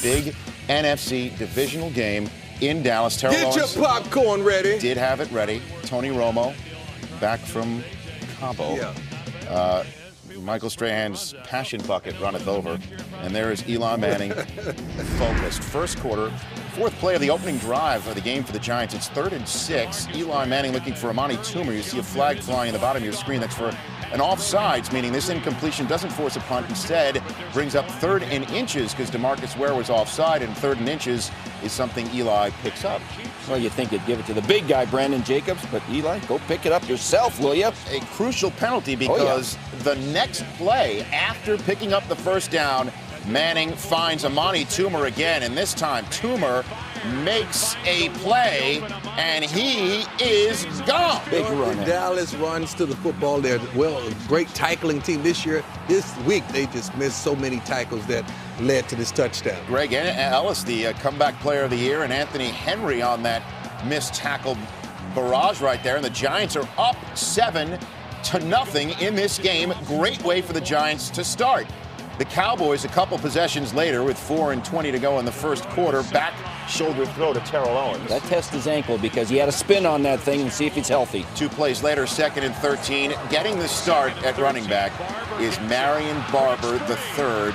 big NFC Divisional game in Dallas. Get your popcorn ready. Did have it ready. Tony Romo, back from Cabo. Yeah. Michael Strahan's passion bucket runneth over. And there is Eli Manning focused. First quarter, fourth play of the opening drive of the game for the Giants. It's 3rd and 6. Eli Manning looking for Amani Toomer. You see a flag flying in the bottom of your screen. That's for an offsides, meaning this incompletion doesn't force a punt. Instead, brings up 3rd and inches because DeMarcus Ware was offside, and 3rd and inches is something Eli picks up. Well, you'd think you'd give it to the big guy, Brandon Jacobs, but Eli, go pick it up yourself, will you? A crucial penalty because the next play, after picking up the first down, Manning finds Amani Toomer again, and this time Toomer makes a play, and he is gone. Big run. Dallas runs to the football. They're, a great tackling team this year. This week, they just missed so many tackles that led to this touchdown. Greg Ellis, the comeback player of the year, and Anthony Henry on that missed tackle barrage right there. And the Giants are up 7-0 in this game. Great way for the Giants to start. The Cowboys, a couple possessions later, with 4:20 to go in the first quarter, back shoulder throw to Terrell Owens. That tests his ankle because he had a spin on that thing, and see if he's healthy. 2 plays later, 2nd and 13. Getting the start at running back is Marion Barber III,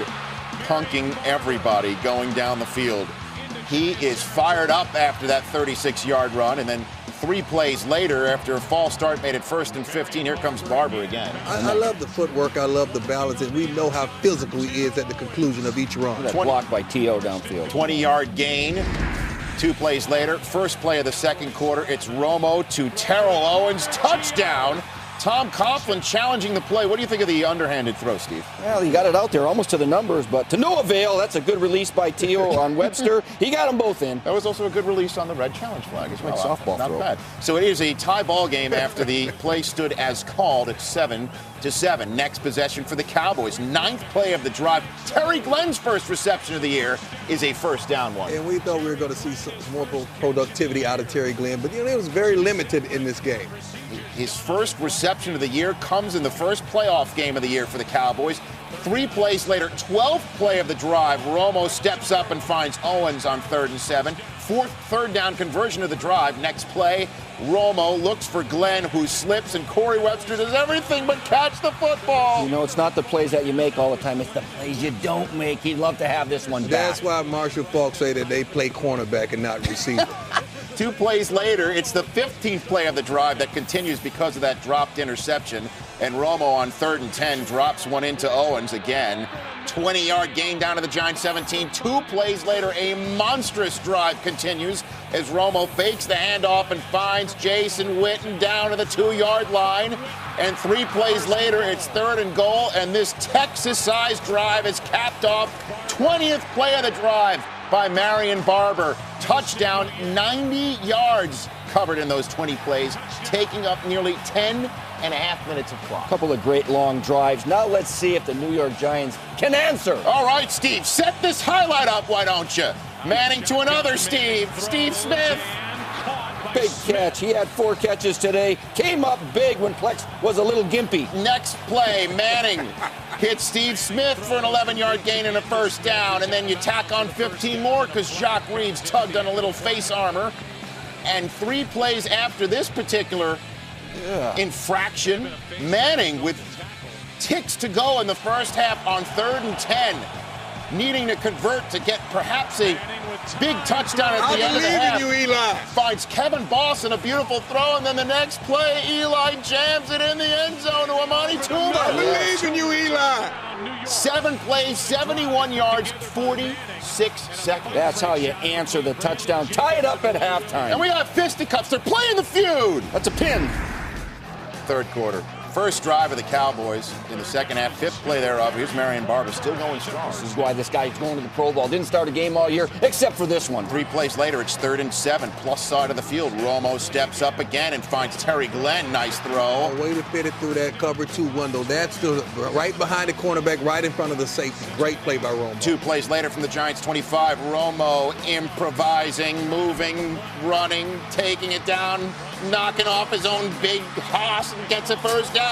punking everybody going down the field. He is fired up after that 36-yard run, and then 3 plays later, after a false start made it 1st and 15, here comes Barber again. I love the footwork. I love the balance, and we know how physical he is at the conclusion of each run. That block by T.O. downfield. 20-yard gain. 2 plays later, first play of the second quarter, it's Romo to Terrell Owens, touchdown. Tom Coughlin challenging the play. What do you think of the underhanded throw, Steve? Well, he got it out there almost to the numbers, but to no avail. That's a good release by T.O. on Webster. He got them both in. That was also a good release on the red challenge flag as well. Softball Not throw. bad. So it is a tie ball game after the play stood as called at 7-7. Next possession for the Cowboys. 9th play of the drive. Terry Glenn's first reception of the year is a first down one. And we thought we were going to see some more productivity out of Terry Glenn, but it was very limited in this game. His first reception of the year comes in the first playoff game of the year for the Cowboys. 3 plays later, 12th play of the drive, Romo steps up and finds Owens on 3rd and 7. 4th third down conversion of the drive. Next play, Romo looks for Glenn, who slips, and Corey Webster does everything but catch the football. You know, it's not the plays that you make all the time. It's the plays you don't make. He'd love to have this one back. That's why Marshall Faulk say that they play cornerback and not receiver. 2 plays later, it's the 15th play of the drive that continues because of that dropped interception. And Romo on 3rd and 10 drops one into Owens again. 20-yard gain down to the Giants 17. 2 plays later, a monstrous drive continues as Romo fakes the handoff and finds Jason Witten down to the 2-yard line. And 3 plays later, it's 3rd and goal, and this Texas-sized drive is capped off. 20th play of the drive by Marion Barber. Touchdown, 90 yards covered in those 20 plays, taking up nearly 10.5 minutes of clock. A couple of great long drives. Now let's see if the New York Giants can answer. All right, Steve, set this highlight up, why don't you? Manning to another Steve Smith. Big catch. He had 4 catches today. Came up big when Plex was a little gimpy. Next play, Manning hits Steve Smith for an 11-yard gain and a first down, and then you tack on 15 more because Jacques Reeves tugged on a little face armor. And 3 plays after this particular infraction, Manning with ticks to go in the first half on 3rd and 10, needing to convert to get perhaps a big touchdown at the end of the half. I believe in you, Eli. Finds Kevin Boss in a beautiful throw, and then the next play, Eli jams it in the end zone to Amani Toomer. I believe in you, Eli. 7 plays, 71 yards, 46 seconds. That's how you answer the touchdown. Tie it up at halftime. And we got fisticuffs. They're playing the feud. That's a pin. 3rd quarter. First drive of the Cowboys in the second half. 5th play thereof. Here's Marion Barber still going strong. This is why this guy's going to the Pro Bowl. Didn't start a game all year, except for this one. 3 plays later, it's 3rd and 7. Plus side of the field. Romo steps up again and finds Terry Glenn. Nice throw. Way to fit it through that cover 2 window. That's still right behind the cornerback, right in front of the safety. Great play by Romo. 2 plays later from the Giants 25. Romo improvising, moving, running, taking it down, knocking off his own big hoss and gets a first down.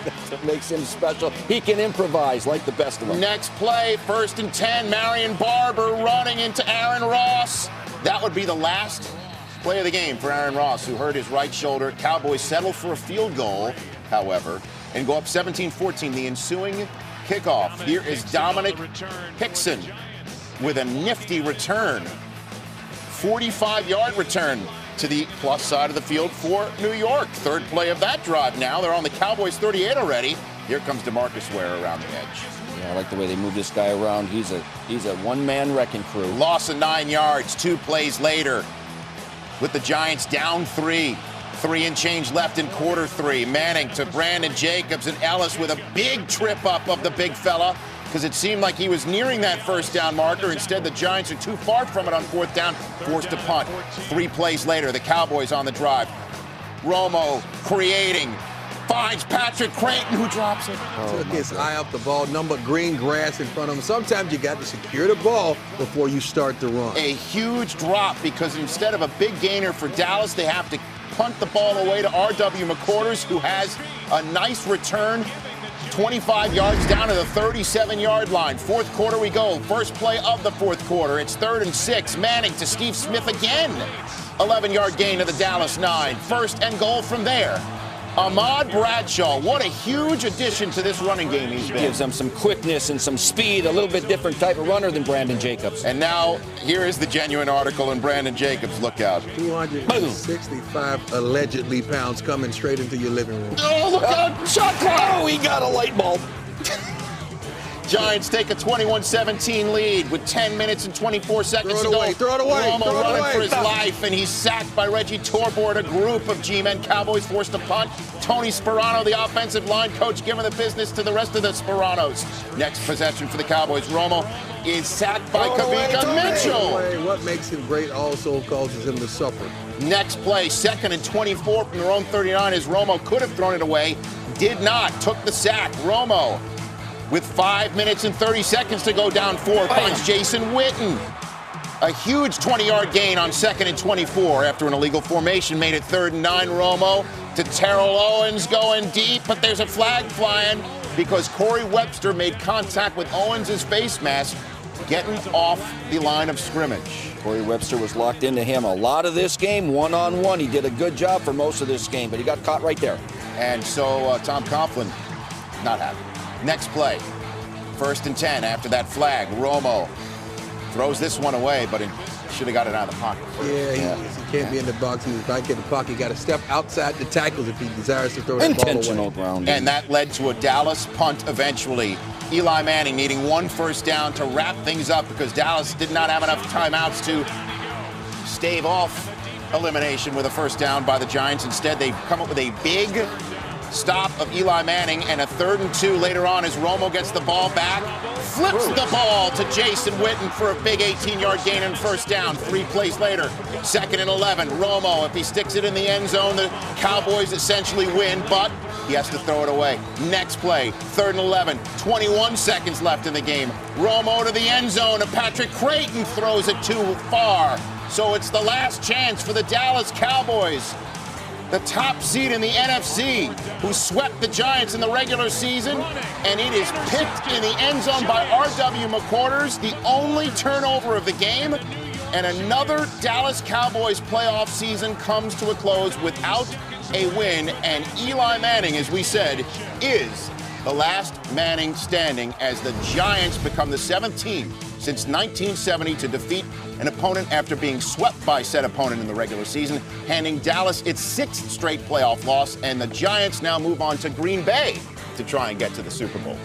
That's what makes him special. He can improvise like the best of them. Next play, 1st and 10. Marion Barber throwing into Aaron Ross. That would be the last play of the game for Aaron Ross, who hurt his right shoulder. Cowboys settle for a field goal, however, and go up 17-14. The ensuing kickoff. Here is Dominic Hickson with a nifty return. 45-yard return to the plus side of the field for New York. Third play of that drive now. They're on the Cowboys 38 already. Here comes DeMarcus Ware around the edge. Yeah, I like the way they move this guy around. He's a one-man wrecking crew. Loss of 9 yards, 2 plays later. With the Giants down 3. 3 and change left in quarter 3. Manning to Brandon Jacobs, and Ellis with a big trip up of the big fella, because it seemed like he was nearing that first down marker. Instead, the Giants are too far from it on fourth down, forced to punt. 3 plays later, the Cowboys on the drive. Romo creating, finds Patrick Creighton, who drops it. Took his eye off the ball, number green grass in front of him. Sometimes you got to secure the ball before you start the run. A huge drop, because instead of a big gainer for Dallas, they have to punt the ball away to R.W. McQuarters, who has a nice return, 25 yards down to the 37-yard line. Fourth quarter we go. First play of the fourth quarter. It's 3rd and 6. Manning to Steve Smith again. 11-yard gain to the Dallas 9. First and goal from there. Ahmad Bradshaw, what a huge addition to this running game he's been. Gives them some quickness and some speed, a little bit different type of runner than Brandon Jacobs. And now, here is the genuine article in Brandon Jacobs. Look out. 265 allegedly pounds coming straight into your living room. Oh, look out! Shot clock! Oh, he got a light bulb. Giants take a 21-17 lead with 10 minutes and 24 seconds to go. Throw it away. Romo Throw it running away. for his life, and he's sacked by Reggie Torbord. A group of G-men. Cowboys forced to punt. Tony Sperano, the offensive line coach, giving the business to the rest of the Speranos. Next possession for the Cowboys. Romo is sacked by Kavika Mitchell. What makes him great also causes him to suffer. Next play, 2nd and 24 from their own 39, as Romo could have thrown it away. Did not. Took the sack. Romo, with 5 minutes and 30 seconds to go, down 4, finds Jason Witten. A huge 20-yard gain on 2nd and 24 after an illegal formation made it 3rd and 9. Romo to Terrell Owens going deep, but there's a flag flying because Corey Webster made contact with Owens' face mask, getting off the line of scrimmage. Corey Webster was locked into him a lot of this game, one-on-one. He did a good job for most of this game, but he got caught right there. And so Tom Coughlin, not happy. Next play, 1st and 10 after that flag. Romo throws this one away, but he should have got it out of the pocket. Yeah, he can't be in the box. He's back in the pocket. He got to step outside the tackles if he desires to throw that ball away. Intentional grounding. And that led to a Dallas punt eventually. Eli Manning needing 1 first down to wrap things up because Dallas did not have enough timeouts to stave off elimination with a first down by the Giants. Instead, they come up with a big stop of Eli Manning and a 3rd and 2 later on as Romo gets the ball back, flips the ball to Jason Witten for a big 18-yard gain and first down. 3 plays later, 2nd and 11. Romo, if he sticks it in the end zone, the Cowboys essentially win, but he has to throw it away. Next play, 3rd and 11, 21 seconds left in the game. Romo to the end zone, and Patrick Creighton throws it too far. So it's the last chance for the Dallas Cowboys, the top seed in the NFC, who swept the Giants in the regular season, and it is picked in the end zone by R.W. McQuarters, the only turnover of the game, and another Dallas Cowboys playoff season comes to a close without a win, and Eli Manning, as we said, is the last Manning standing as the Giants become the 7th team since 1970 to defeat an opponent after being swept by said opponent in the regular season, handing Dallas its 6th straight playoff loss, and the Giants now move on to Green Bay to try and get to the Super Bowl.